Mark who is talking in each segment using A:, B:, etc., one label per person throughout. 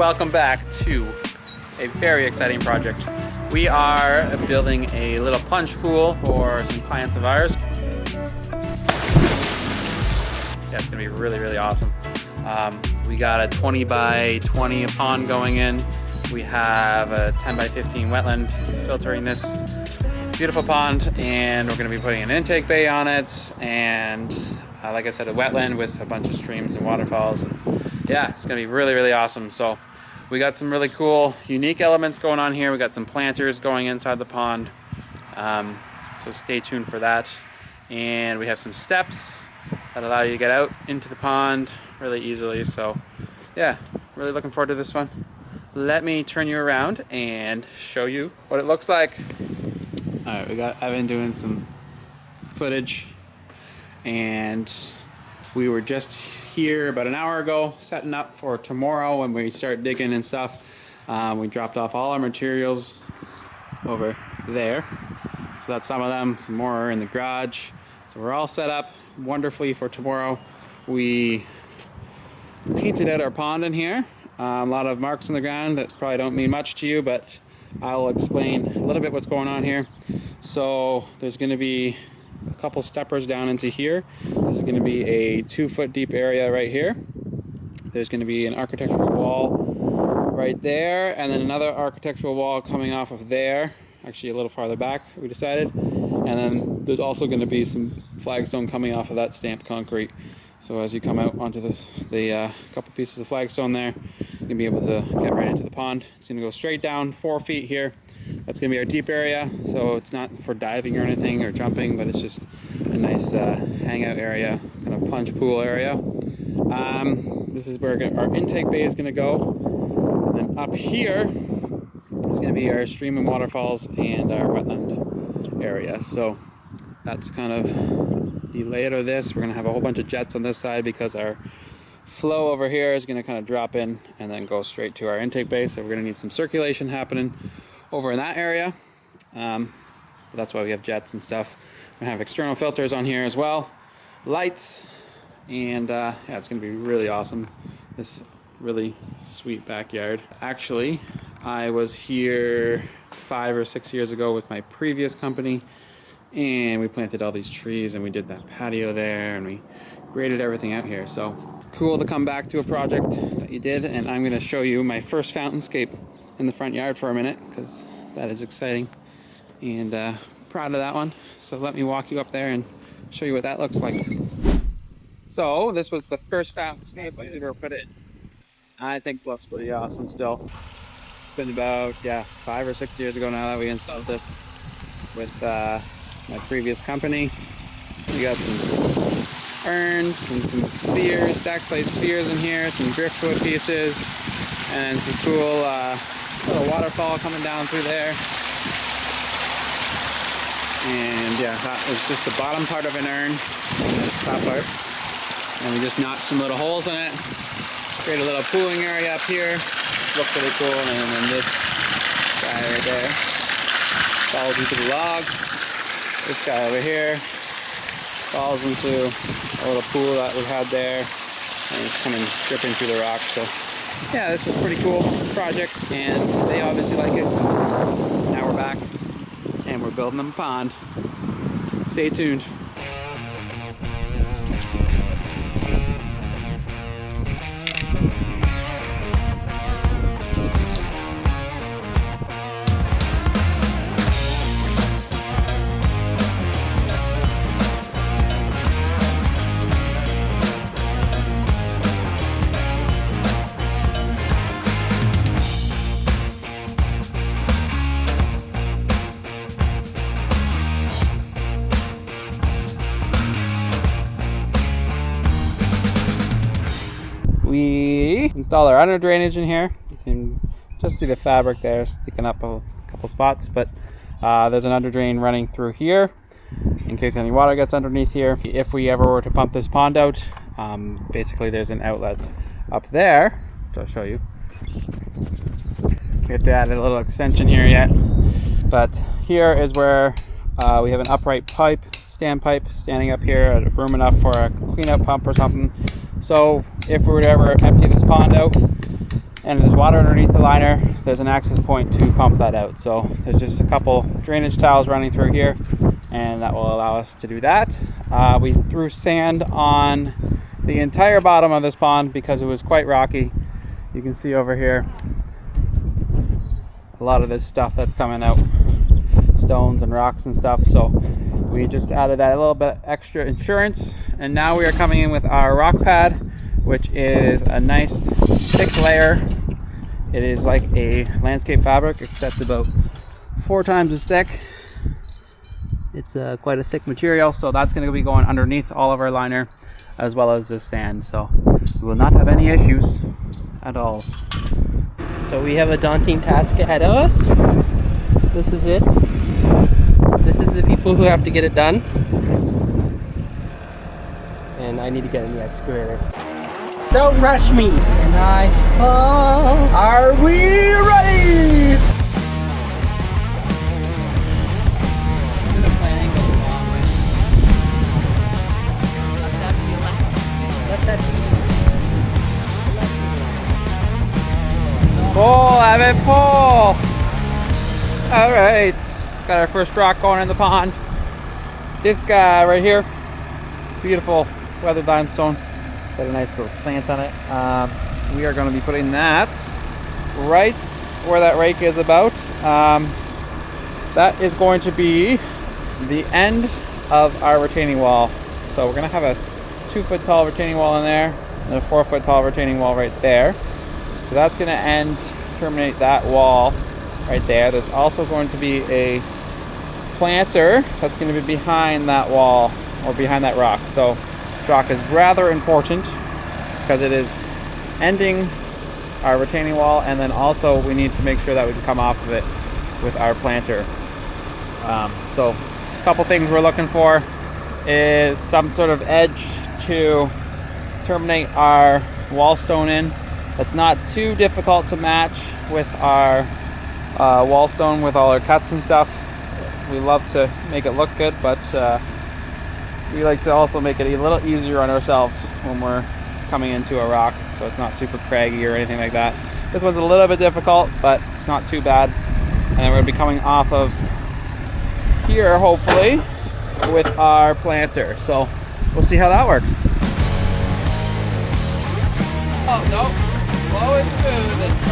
A: welcome back to a very exciting project. We are building a little plunge pool for some clients of ours. Yeah, it's gonna be really awesome. We got a 20 by 20 pond going in. We have a 10 by 15 wetland filtering this beautiful pond, and we're going to be putting an intake bay on it, and like I said, a wetland with a bunch of streams and waterfalls. And yeah, it's going to be really awesome. So we got some really cool, unique elements going on here. We got some planters going inside the pond, so stay tuned for that. And we have some steps that allow you to get out into the pond really easily. So yeah, really looking forward to this one. Let me turn you around and show you what it looks like. All right, I've been doing some footage, and we were just here about an hour ago setting up for tomorrow when we start digging and stuff. We dropped off all our materials over there. So that's some of them, some more are in the garage. So we're all set up wonderfully for tomorrow. We painted out our pond in here. A lot of marks on the ground that probably don't mean much to you, but I'll explain a little bit what's going on here. So there's going to be a couple steppers down into here. This is going to be a 2-foot deep area right here. There's going to be an architectural wall right there, and then another architectural wall coming off of there, actually a little farther back, we decided. And then there's also going to be some flagstone coming off of that stamped concrete. So as you come out onto the couple pieces of flagstone there, you're going to be able to get right into the pond. It's going to go straight down 4 feet here. That's going to be our deep area, so it's not for diving or anything or jumping, but it's just a nice hangout area, kind of plunge pool area. This is where our intake bay is going to go. And then up here is going to be our stream and waterfalls and our wetland area. So that's kind of the layout of this. We're going to have a whole bunch of jets on this side because our flow over here is going to kind of drop in and then go straight to our intake bay. So we're going to need some circulation happening over in that area. That's why we have jets and stuff. We're gonna have external filters on here as well, lights, and yeah, it's gonna be really awesome. This really sweet backyard. Actually, I was here 5 or 6 years ago with my previous company, and we planted all these trees, and we did that patio there, and we graded everything out here. So cool to come back to a project that you did, and I'm gonna show you my first fountainscape in the front yard for a minute, because that is exciting, and proud of that one. So let me walk you up there and show you what that looks like. So this was the first fountainscape I ever put in. I think looks pretty awesome still. It's been about 5 or 6 years ago now that we installed this with my previous company. We got some urns and some spheres, stack size spheres in here, some driftwood pieces, and some cool little waterfall coming down through there. And yeah, that was just the bottom part of an urn, and the top part. And we just knocked some little holes in it, create a little pooling area up here. Looks really cool. And then this guy right there falls into the log. This guy over here falls into a little pool that we had there, and it's coming dripping through the rocks. So yeah, this was a pretty cool project, and they obviously like it. Now we're back, and we're building them a pond. Stay tuned. We installed our under drainage in here. You can just see the fabric there sticking up a couple spots, but there's an under drain running through here in case any water gets underneath here. If we ever were to pump this pond out, basically there's an outlet up there, which I'll show you. We have to add a little extension here yet, but here is where we have an upright pipe, standpipe standing up here, room enough for a clean out pump or something. So if we were to ever empty this pond out and there's water underneath the liner, there's an access point to pump that out. So there's just a couple drainage tiles running through here, and that will allow us to do that. We threw sand on the entire bottom of this pond because it was quite rocky. You can see over here a lot of this stuff that's coming out, stones and rocks and stuff. So we just added that a little bit extra insurance, and now we are coming in with our rock pad, which is a nice thick layer. It is like a landscape fabric, except about 4 times as thick. It's quite a thick material, so that's going to be going underneath all of our liner as well as this sand, so we will not have any issues at all.
B: So we have a daunting task ahead of us. This is it. This is the people who have to get it done. And I need to get in the excavator. Don't rush me! And I fall. Are we ready? Let that be.
A: Pull, Evan, pull! Alright, got our first rock going in the pond. This guy right here, beautiful weathered limestone. Got a nice little slant on it. We are going to be putting that right where that rake is about. That is going to be the end of our retaining wall. So we're going to have a 2-foot tall retaining wall in there and a 4-foot tall retaining wall right there. So that's going to terminate that wall right there. There's also going to be a planter that's going to be behind that wall, or behind that rock. So this rock is rather important because it is ending our retaining wall, and then also we need to make sure that we can come off of it with our planter. So a couple things we're looking for is some sort of edge to terminate our wall stone in. It's not too difficult to match with our wall stone with all our cuts and stuff. We love to make it look good, but we like to also make it a little easier on ourselves when we're coming into a rock, so it's not super craggy or anything like that. This one's a little bit difficult, but it's not too bad. And then we're going to be coming off of here, hopefully, with our planter. So we'll see how that works. Oh, no. Slow and smooth and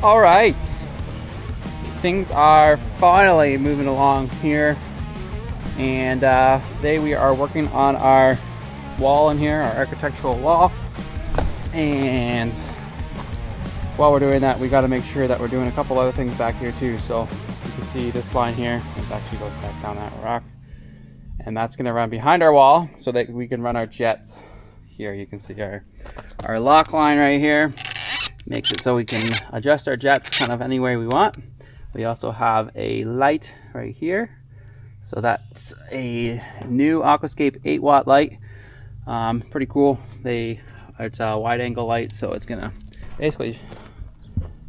A: all right, things are finally moving along here, and today we are working on our wall in here, our architectural wall. And while we're doing that, we got to make sure that we're doing a couple other things back here too. So you can see this line here, it actually goes back down that rock, and that's going to run behind our wall so that we can run our jets. Here you can see our lock line right here. Makes it so we can adjust our jets kind of any way we want. We also have a light right here. So that's a new Aquascape 8-watt light. Pretty cool. It's a wide angle light, so it's gonna basically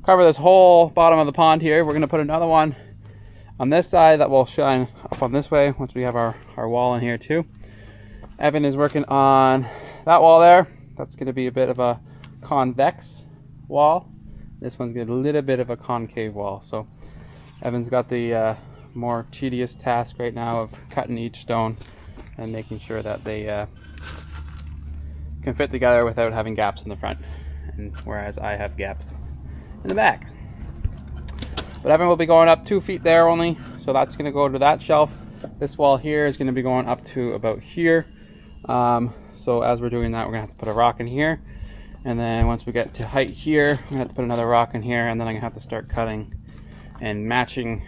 A: cover this whole bottom of the pond here. We're gonna put another one on this side that will shine up on this way once we have our wall in here too. Evan is working on that wall there. That's going to be a bit of a convex wall. This one's got a little bit of a concave wall. So Evan's got the more tedious task right now of cutting each stone and making sure that they can fit together without having gaps in the front, and whereas I have gaps in the back. But Evan will be going up 2 feet there only, so that's going to go to that shelf. This wall here is going to be going up to about here. So as we're doing that, we're going to have to put a rock in here, and then once we get to height here, I'm going to have to put another rock in here, and then I'm going to have to start cutting and matching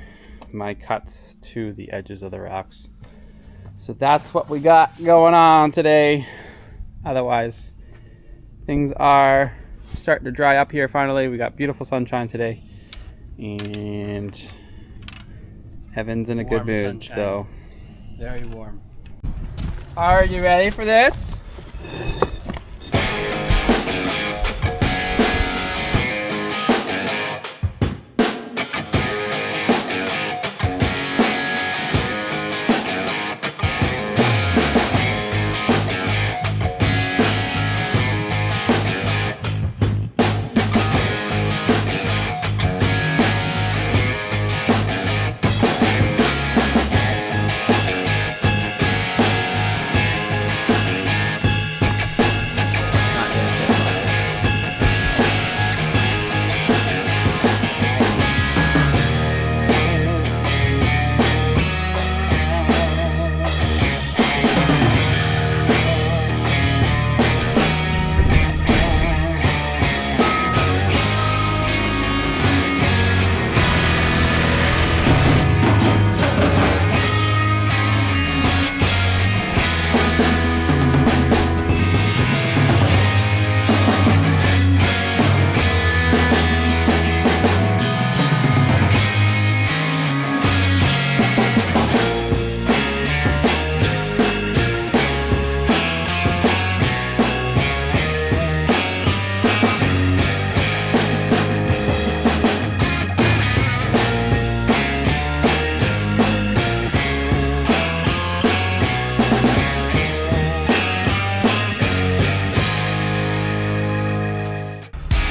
A: my cuts to the edges of the rocks. So that's what we got going on today. Otherwise, things are starting to dry up here finally. We got beautiful sunshine today, and Evan's in a good mood. Sunshine. So
B: very warm.
A: Are you ready for this?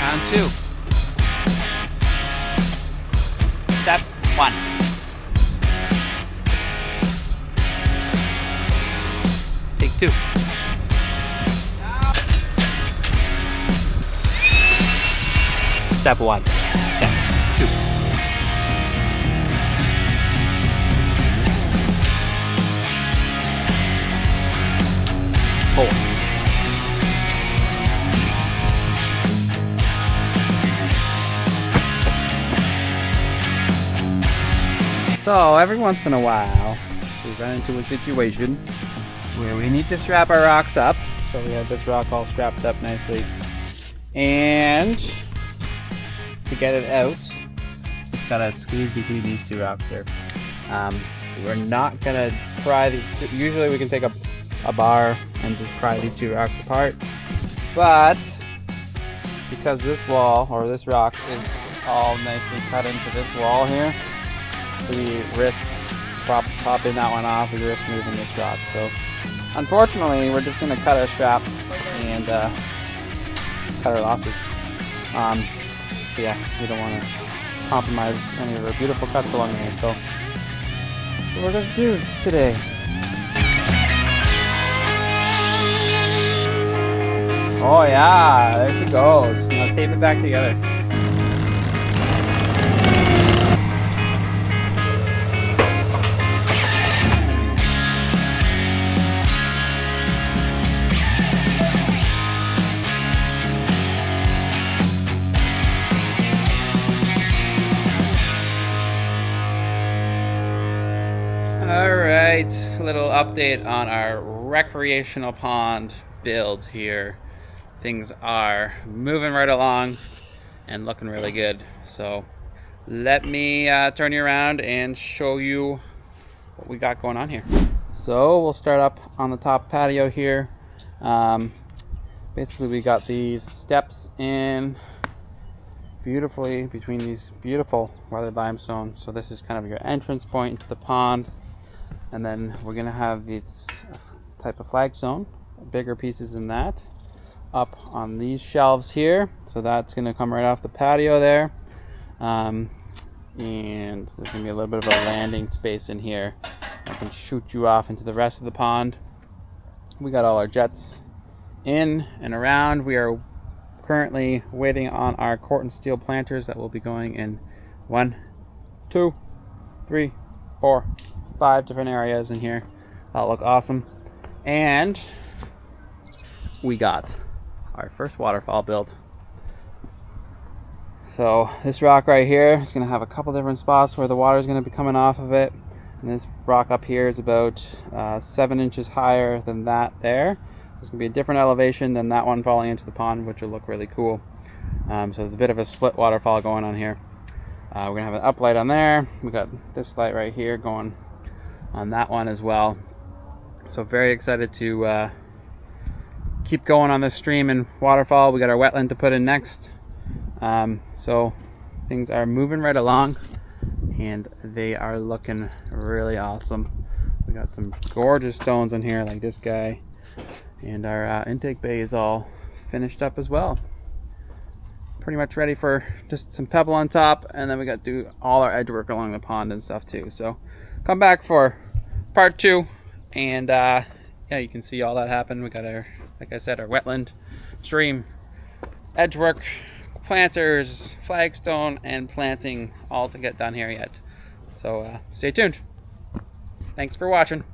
A: Round 2. Step 1. Take 2. Step 1. Step 2. Four. So every once in a while, we run into a situation where we need to strap our rocks up. So we have this rock all strapped up nicely. And to get it out, it's gotta squeeze between these 2 rocks here. We're not gonna pry these. Usually we can take a bar and just pry these 2 rocks apart. But because this wall, or this rock, is all nicely cut into this wall here, we risk popping that one off, we risk moving this rock. So unfortunately, we're just going to cut our strap and cut our losses. But yeah, we don't want to compromise any of our beautiful cuts along here. So that's what we're going to do today. Oh yeah, there she goes. Now tape it back together. Alright, a little update on our recreational pond build here. Things are moving right along and looking really good. So let me turn you around and show you what we got going on here. So we'll start up on the top patio here. Basically we got these steps in beautifully between these beautiful weathered limestone. So this is kind of your entrance point into the pond. And then we're gonna have this type of flagstone, bigger pieces than that. up on these shelves here. So that's going to come right off the patio there. And there's going to be a little bit of a landing space in here. I can shoot you off into the rest of the pond. We got all our jets in and around. We are currently waiting on our corten steel planters that will be going in 1, 2, 3, 4, 5 different areas in here. That'll look awesome. And we got our first waterfall built. So this rock right here is going to have a couple different spots where the water is going to be coming off of it. And this rock up here is about 7 inches higher than that there. There's going to be a different elevation than that one falling into the pond, which will look really cool. So there's a bit of a split waterfall going on here. We're going to have an up light on there. We got this light right here going on that one as well. So very excited to keep going on this stream and waterfall. We got our wetland to put in next. So things are moving right along and they are looking really awesome. We got some gorgeous stones in here like this guy, and our intake bay is all finished up as well. Pretty much ready for just some pebble on top, and then we got to do all our edge work along the pond and stuff too. So come back for part 2, and yeah, you can see all that happen. We got our, like I said, our wetland, stream, edge work, planters, flagstone, and planting all to get done here yet. So stay tuned. Thanks for watching.